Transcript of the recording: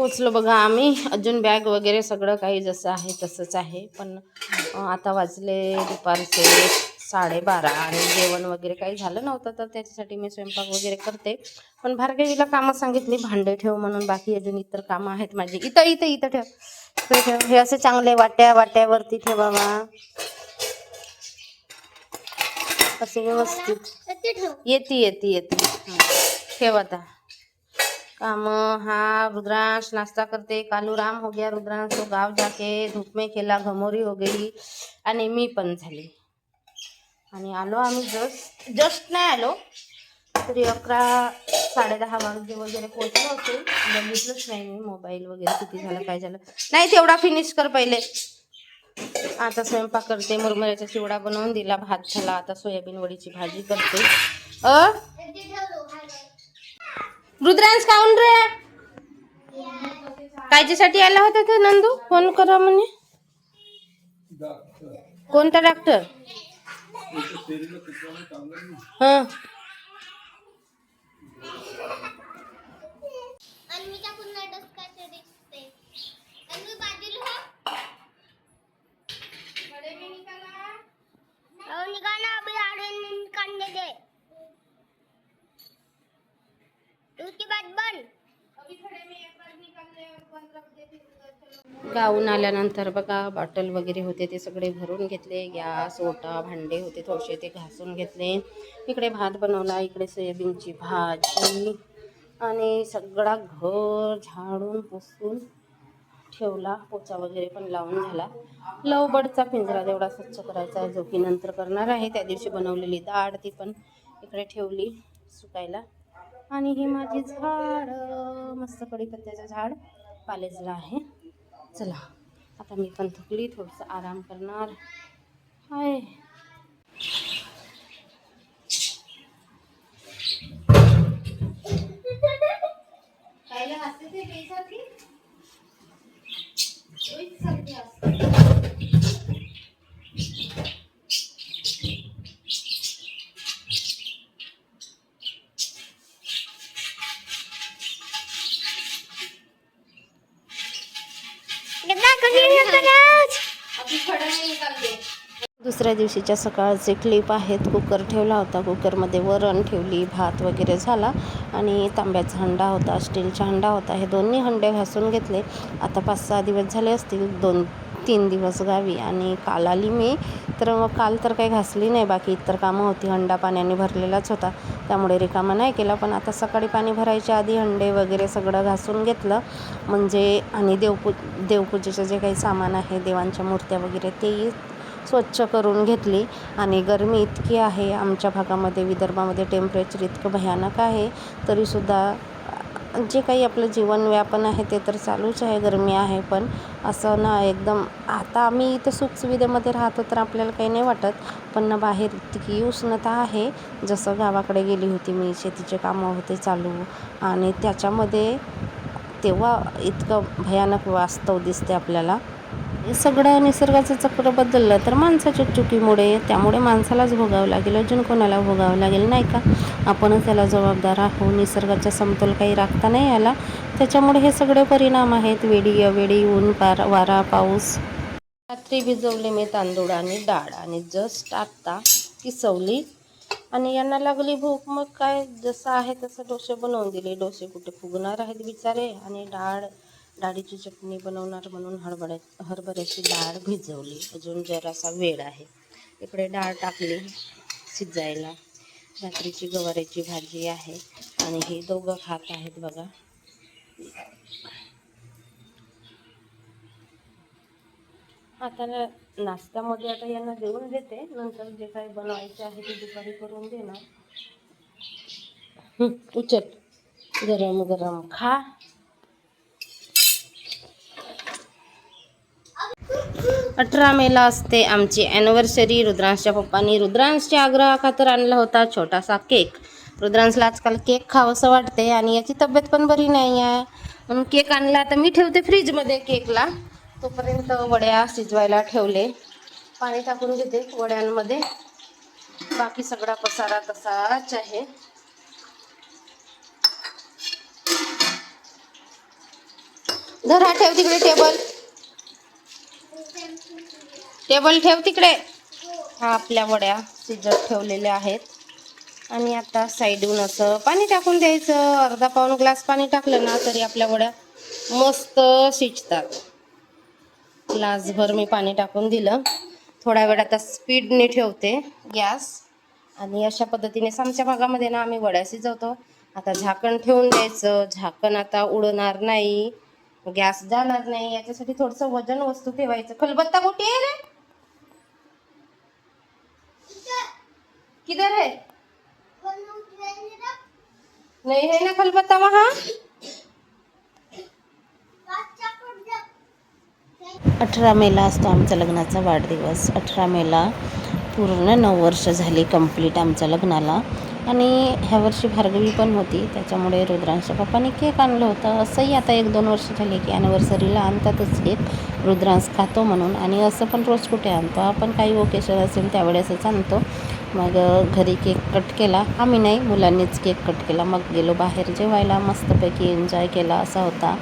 पोचलो बघा आम्ही. अजून बॅग वगैरे सगळं काही जसं आहे तसंच आहे, पण आता वाजले दुपारचे 12:30 आणि जेवण वगैरे काही झालं नव्हतं, तर त्याच्यासाठी मी स्वयंपाक वगैरे करते. पण भार्गवीला कामं सांगितली, भांडे ठेव म्हणून. बाकी अजून इतर कामं आहेत माझी. इथं इथं इथं ठेव, इथं ठेव. हे असे चांगले वाट्यावरती ठेवावा, असे व्यवस्थित. येते ठेव आता. काम हाँ रुद्रांश नाश्ता करते. कालूराम हो गया रुद्रांश तो गाँव जाके धूप में खेला, घमोरी हो गई आणि मी पण झाली. आणि आलो आम्ही जस्ट नाही आलो तरी 11 10:30 वाजले वगैरे पोहोचलो होते. बघितलंच नाही मी मोबाईल वगैरे किती झालं काय झालं नाही. तेवढा फिनिश कर पहिले. आता स्वयंपाक करते. मुरमुऱ्याचा चिवडा बनवून दिला, भात झाला. आता सोयाबीन वडीची भाजी करते. रुद्रांश काऊन रे कायच्यासाठी आला होता तर नंदू? फोन करा म्हणे. कोणता डॉक्टर? हा गाऊन आल्यानंतर बघा बॉटल वगैरे होते ते सगळे भरून घेतले. गॅस ओटा भांडे होते थोडेसे ते घासून घेतले. इकडे भात बनवला, इकडे सोयाबीनची भाजी आणि सगळा घर झाडून पुसून ठेवला. पोचा वगैरे पण लावून झाला. लवबडचा पिंजरा तेवढा स्वच्छ करायचा आहे, जो की नंतर करणार आहे. त्या दिवशी बनवलेली डाळ ती पण इकडे ठेवली सुकायला. आणि ही माझी झाड मस्त कढीपत्त्याचं झाड पालेजला आहे. चला आता मी पण थकली, थोडंसं आराम करणार आहे. दुसऱ्या दिवशीच्या सकाळचे क्लिप आहेत. कुकर ठेवला होता, कुकरमध्ये वरण ठेवली, भात वगैरे झाला आणि तांब्याचा हंडा होता, स्टीलचा हंडा होता. हे दोन्ही हंडे घासून घेतले. आता 5-6 दिवस झाले असतील, 2-3 दिवस गावी. आणि काल आली मी तर मग काल तर काही घासली नाही, बाकी इतर कामं होती. हंडा पाण्याने भरलेलाच होता, त्यामुळे रिकामा नाही केला. पण आता सकाळी पाणी भरायच्या आधी हंडे वगैरे सगळं घासून घेतलं म्हणजे. आणि देवपूजेचं जे काही सामान आहे, देवांच्या मूर्त्या वगैरे, तेही स्वच्छ करून घेतली. आणि गरमी इतकी आहे आमच्या भागामध्ये, विदर्भामध्ये टेम्परेचर इतकं भयानक आहे, तरीसुद्धा जे काही आपलं जीवन व्यापन आहे ते तर चालूच आहे. गरमी आहे, पण असं ना एकदम. आता आम्ही इथं सुखसुविधेमध्ये राहतो तर आपल्याला काही नाही वाटत, पण ना बाहेर इतकी उष्णता आहे. जसं गावाकडे गेली होती मी, शेतीचे कामं होते चालू, आणि त्याच्यामध्ये तेव्हा इतकं भयानक वास्तव दिसते आपल्याला. सगळं निसर्गाचं चक्र बदललं तर माणसाच्या चुकीमुळे, त्यामुळे माणसालाच भोगावं लागेल, अजून कोणाला भोगावं लागेल नाही का? आपणच त्याला जबाबदार आहोत. निसर्गाचा समतोल काही राखता नाही आला, त्याच्यामुळे हे सगळे परिणाम आहेत. वेळी अवेळी ऊन वारा पाऊस. रात्री भिजवले मी तांदूळ आणि डाळ आणि जस्ट आत्ता किसवली. आणि यांना लागली भूक, मग काय जसं आहे तसं डोसे बनवून दिले. डोसे कुठे फुगणार आहेत बिचारे. आणि डाळीची चटणी बनवणार म्हणून हरभऱ्याची डाळ भिजवली. अजून जरासा वेळ आहे. इकडे डाळ टाकली शिजायला. रात्रीची गवारीची भाजी आहे आणि हे दोघं खात आहेत बघा. आता नाश्त्यामध्ये आता यांना देऊन देते, नंतर जे काही बनवायचे आहे ते दुपारी करून देणार. उचल, गरम गरम खा. 18 मेला असते आमची ॲनिव्हर्सरी. रुद्रांशच्या पप्पांनी रुद्रांशच्या आग्रहाखातर आणला होता छोटासा केक. रुद्रांशला आजकाल केक खावंसं वाटते आणि याची तब्येत पण बरी नाही आहे, म्हणून केक आणला. आता मी ठेवते फ्रीजमध्ये केकला. तोपर्यंत वड्या शिजवायला ठेवले. पाणी टाकून घेते वड्यांमध्ये. बाकी सगळा पसारा तसाच आहे. धरा, ठेव तिकडे टेबल. टेबल ठेव तिकडे. हा आपल्या वड्या शिजत ठेवलेल्या आहेत. आणि आता साईडून असं पाणी टाकून द्यायचं. अर्धा पाऊण ग्लास पाणी टाकलं ना तरी आपल्या वड्या मस्त शिजतात. ग्लासभर मी पाणी टाकून दिलं. थोड्या वेळ आता स्पीडने ठेवते गॅस. आणि अशा पद्धतीने आमच्या भागामध्ये ना आम्ही वड्या शिजवतो. आता झाकण ठेवून द्यायचं. झाकण आता उडणार नाही, गॅस जाणार नाही, याच्यासाठी थोडंसं वजन वस्तू ठेवायचं. खलबत्ता कुठे आहे रे? किधर है? नहीं है ना खलबत्ता वहाँ. 18 मेला असतो आमचा लग्नाचा वाढदिवस. 18 मेला पूर्ण 9 वर्ष झाली कंप्लीट आमच्या लग्नाला. आणि ह्या वर्षी भार्गवी पण होती, त्याच्यामुळे रुद्रांच्या पप्पाने केक आणलं होतं. असंही आता 1-2 वर्ष झाली की ॲनिव्हर्सरीला आणतातच केक, रुद्रांस खातो म्हणून. आणि असं पण रोज कुठे आणतो आपण, काही ओकेशन असेल त्यावेळेसच आणतो. मग घरी केक कट केला, आम्ही नाही मुलांनीच केक कट केला. मग गेलो बाहेर जेवायला, मस्तपैकी एन्जॉय केला असा होता.